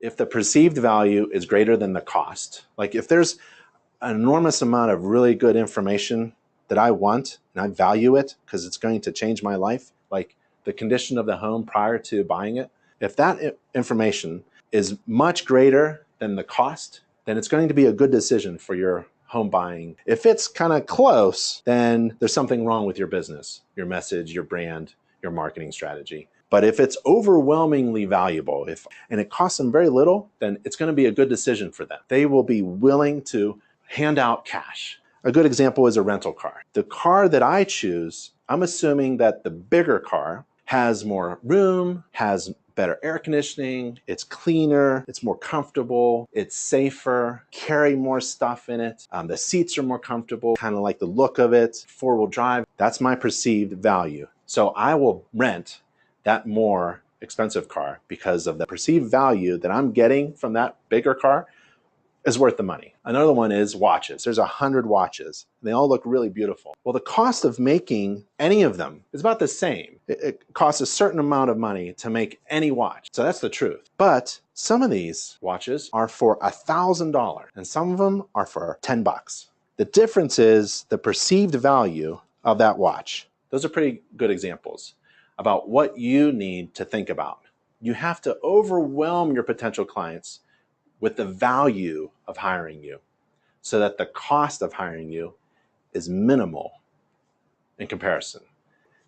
If the perceived value is greater than the cost, like if there's an enormous amount of really good information that I want and I value it because it's going to change my life, like the condition of the home prior to buying it, if that information is much greater than the cost, then it's going to be a good decision for your home buying. If it's kind of close, then there's something wrong with your business, your message, your brand, your marketing strategy. But if it's overwhelmingly valuable, and it costs them very little, then it's going to be a good decision for them. They will be willing to hand out cash. A good example is a rental car. The car that I choose, I'm assuming that the bigger car has more room, has better air conditioning, it's cleaner, it's more comfortable, it's safer, carry more stuff in it, the seats are more comfortable, kind of like the look of it, four-wheel drive. That's my perceived value. So I will rent that more expensive car because of the perceived value that I'm getting from that bigger car is worth the money. Another one is watches. There's 100 watches. They all look really beautiful. Well, the cost of making any of them is about the same. It costs a certain amount of money to make any watch. So that's the truth. But some of these watches are for $1,000 and some of them are for $10. The difference is the perceived value of that watch. Those are pretty good examples about what you need to think about. You have to overwhelm your potential clients with the value of hiring you so that the cost of hiring you is minimal in comparison.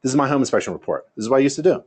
This is my home inspection report. This is what I used to do.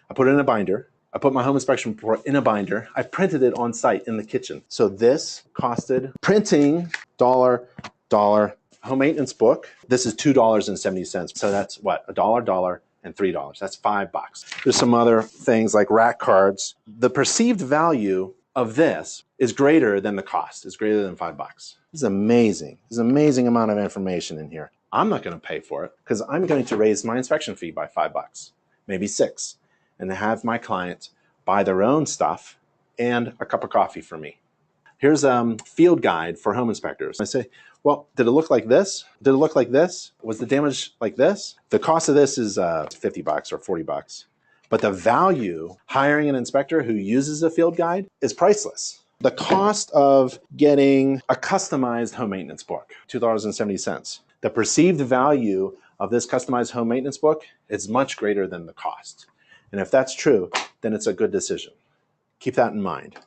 I put it in a binder. I put my home inspection report in a binder. I printed it on site in the kitchen. So this costed printing $1, home maintenance book. This is $2.70. So that's what, $1, and $3. That's $5. There's some other things like rack cards. The perceived value of this is greater than the cost. It's greater than $5. This is amazing. There's an amazing amount of information in here. I'm not going to pay for it because I'm going to raise my inspection fee by $5, maybe $6, and have my client buy their own stuff and a cup of coffee for me. Here's a field guide for home inspectors. I say, well, did it look like this? Did it look like this? Was the damage like this? The cost of this is $50 or $40. But the value, hiring an inspector who uses a field guide, is priceless. The cost of getting a customized home maintenance book, $2.70. The perceived value of this customized home maintenance book is much greater than the cost. And if that's true, then it's a good decision. Keep that in mind.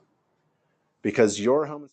Because your home